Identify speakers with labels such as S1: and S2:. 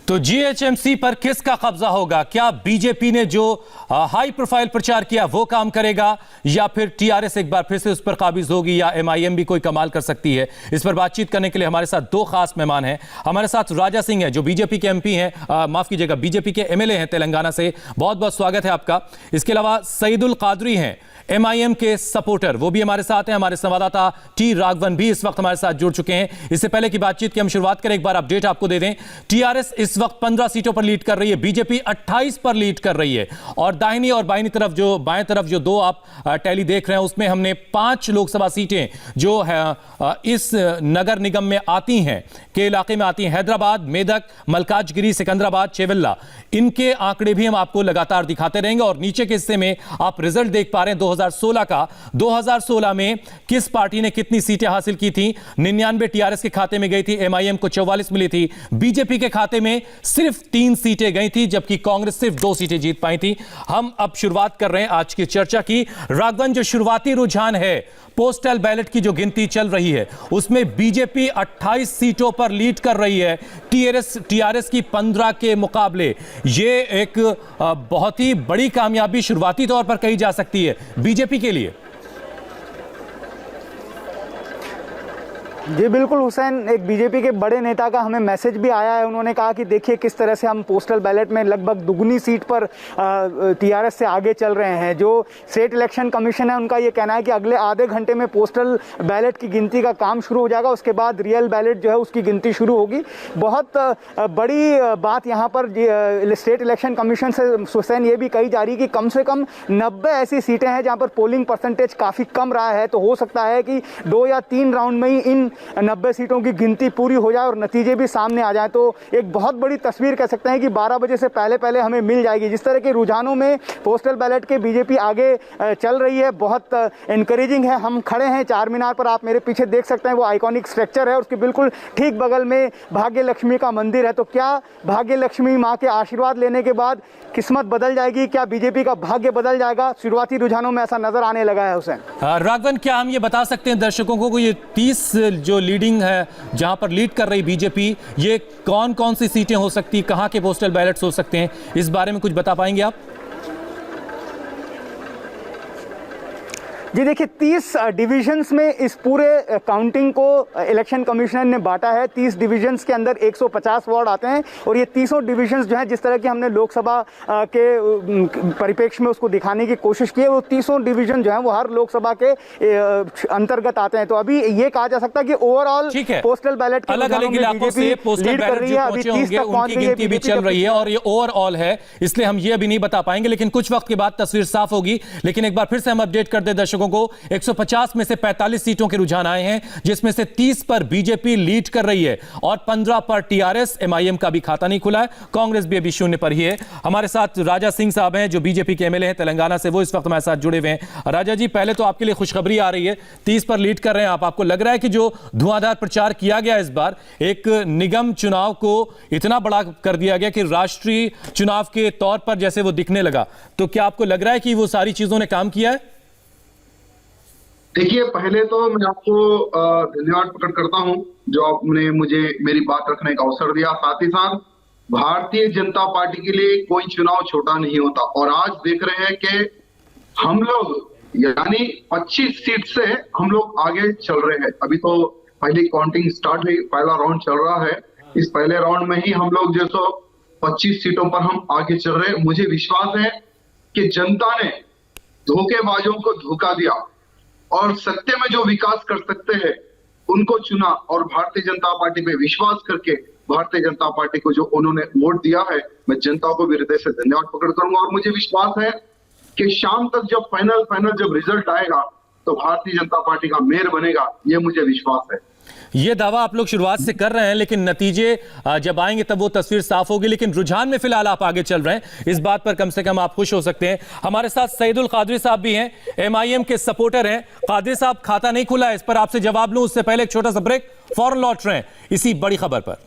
S1: तो जीएचएमसी पर किसका कब्जा होगा? क्या बीजेपी ने जो हाई प्रोफाइल प्रचार किया वो काम करेगा या फिर टीआरएस एक बार फिर से उस पर काबिज होगी या एमआईएम भी कोई कमाल कर सकती है? इस पर बातचीत करने के लिए हमारे साथ दो खास मेहमान हैं। हमारे साथ राजा सिंह हैं जो बीजेपी के एमपी हैं, माफ कीजिएगा बीजेपी के एमएलए हैं तेलंगाना से। बहुत बहुत स्वागत है आपका। इसके अलावा सईदुल कादरी हैं एमआईएम के सपोर्टर, वो भी हमारे साथ हैं। हमारे संवाददाता टी राघवन भी इस वक्त हमारे साथ जुड़ चुके हैं। इससे पहले की बातचीत की हम शुरुआत करें, एक बार अपडेट आपको दे दें। टीआरएस इस वक्त 15 सीटों पर लीड कर रही है, बीजेपी 28 पर लीड कर रही है और दाहिनी और बाईं तरफ जो दो आप टैली देख रहे हैं उसमें हमने 5 लोकसभा सीटें जो है इस नगर निगम में आती हैं के इलाके में आती हैं, हैदराबाद, मेदक, मलकाजगिरी, सिकंदराबाद, चेवल्ला। इनके आंकड़े भी हम आपको लगातार दिखाते रहेंगे और नीचे के हिस्से में आप रिजल्ट देख पा रहे हैं 2016 का। 2016 में किस पार्टी ने कितनी सीटें हासिल की थी? 99 टीआरएस के खाते में गई थी, एमआईएम को 44 मिली थी, बीजेपी के खाते में सिर्फ 3 सीटें गई थी जबकि कांग्रेस सिर्फ 2 सीटें जीत पाई थी। हम अब शुरुआत कर रहे हैं आज की चर्चा की। राघवन, जो शुरुआती रुझान है पोस्टल बैलेट की जो गिनती चल रही है उसमें बीजेपी 28 सीटों पर लीड कर रही है टीआरएस की 15 के मुकाबले। ये एक बहुत ही बड़ी कामयाबी शुरुआती तौर पर कही जा सकती है बीजेपी के लिए।
S2: जी बिल्कुल हुसैन, एक बीजेपी के बड़े नेता का हमें मैसेज भी आया है। उन्होंने कहा कि देखिए किस तरह से हम पोस्टल बैलेट में लगभग दुगनी सीट पर टीआरएस से आगे चल रहे हैं। जो स्टेट इलेक्शन कमीशन है उनका ये कहना है कि अगले आधे घंटे में पोस्टल बैलेट की गिनती का काम शुरू हो जाएगा, उसके बाद रियल बैलेट जो है उसकी गिनती शुरू होगी। बहुत बड़ी बात यहाँ पर स्टेट इलेक्शन कमीशन से हुसैन ये भी कही जा रही है कि कम से कम 90 ऐसी सीटें हैं जहाँ पर पोलिंग परसेंटेज काफ़ी कम रहा है। तो हो सकता है कि 2 या 3 राउंड में ही इन 90 सीटों की गिनती पूरी हो जाए और नतीजे भी सामने आ जाए। तो एक बहुत बड़ी तस्वीर कह सकते हैं कि 12 बजे से पहले हमें मिल जाएगी। जिस तरह के रुझानों में पोस्टल बैलेट के बीजेपी आगे चल रही है बहुत एनकरेजिंग है। हम खड़े हैं चार मीनार पर, आप मेरे पीछे देख सकते हैं वो आइकॉनिक स्ट्रक्चर है, उसके बिल्कुल ठीक बगल में भाग्य लक्ष्मी का मंदिर है। तो क्या भाग्य लक्ष्मी माँ के आशीर्वाद लेने के बाद किस्मत बदल जाएगी? क्या बीजेपी का भाग्य बदल जाएगा? शुरुआती रुझानों में ऐसा नजर आने लगा है हुसैन।
S1: राघवन, क्या हम ये बता सकते हैं दर्शकों को ये 30 जो लीडिंग है जहां पर लीड कर रही बीजेपी, ये कौन कौन सी सीटें हो सकती, कहां के पोस्टल बैलेट्स हो सकते हैं, इस बारे में कुछ बता पाएंगे आप?
S2: जी देखिए, 30 डिविजन्स में इस पूरे काउंटिंग को इलेक्शन कमिश्नर ने बांटा है। 30 डिविजन्स के अंदर 150 वार्ड आते हैं और ये 30 डिविजन्स जो है जिस तरह की हमने लोकसभा के परिप्रेक्ष्य में उसको दिखाने की कोशिश की है, वो 30 डिविजन जो है वो हर लोकसभा के अंतर्गत आते हैं। तो अभी ये कहा जा सकता है कि ओवरऑल पोस्टल बैलेट के
S1: अलग अलग इलाकों से पोस्टल बैलेट जो पहुंचे होंगे उनकी गिनती भी चल रही है और ये ओवरऑल है, इसलिए हम ये अभी नहीं बता पाएंगे, लेकिन कुछ वक्त के बाद तस्वीर साफ होगी। लेकिन एक बार फिर से हम अपडेट कर दें दर्शकों को, 150 में से 45 सीटों के रुझान आए हैं जिसमें से 30 पर बीजेपी लीड कर रही है और 15 पर टीआरएस। एमआईएम का भी खाता नहीं खुला है, कांग्रेस भी अभी 0 पर ही है। हमारे साथ राजा सिंह साहब हैं जो बीजेपी के एमएलए हैं तेलंगाना से, वो इस वक्त हमारे साथ जुड़े हुए हैं। राजा जी, पहले तो आपके लिए खुशखबरी आ रही है, 30 पर लीड कर रहे हैं आप। आपको लग रहा है कि जो धुआंधार प्रचार किया गया इस बार, एक निगम चुनाव को इतना बड़ा कर दिया गया कि राष्ट्रीय चुनाव के तौर पर जैसे वो दिखने लगा, तो क्या आपको लग रहा है कि वो सारी चीजों ने काम किया है?
S3: देखिए, पहले तो मैं आपको धन्यवाद प्रकट करता हूं जो आपने मुझे मेरी बात रखने का अवसर दिया। साथ ही साथ भारतीय जनता पार्टी के लिए कोई चुनाव छोटा नहीं होता और आज देख रहे हैं कि हम लोग यानी 25 सीट से हम लोग आगे चल रहे हैं। अभी तो पहली काउंटिंग स्टार्ट हुई, पहला राउंड चल रहा है। इस पहले राउंड में ही हम लोग जो 25 सीटों पर हम आगे चल रहे हैं। मुझे विश्वास है कि जनता ने धोखेबाजों को धोखा दिया और सत्य में जो विकास कर सकते हैं उनको चुना और भारतीय जनता पार्टी पे विश्वास करके भारतीय जनता पार्टी को जो उन्होंने वोट दिया है, मैं जनता को भी हृदय से धन्यवाद प्रकट करूंगा। और मुझे विश्वास है कि शाम तक जब फाइनल जब रिजल्ट आएगा तो भारतीय जनता पार्टी का मेयर बनेगा, ये मुझे विश्वास है।
S1: ये दावा आप लोग शुरुआत से कर रहे हैं, लेकिन नतीजे जब आएंगे तब वो तस्वीर साफ होगी। लेकिन रुझान में फिलहाल आप आगे चल रहे हैं, इस बात पर कम से कम आप खुश हो सकते हैं। हमारे साथ सईदुल कादरी साहब भी हैं, एमआईएम के सपोर्टर हैं। कादरी साहब, खाता नहीं खुला है, इस पर आपसे जवाब लूं उससे पहले एक छोटा सा ब्रेक, फौरन लौट रहे हैं इसी बड़ी खबर पर।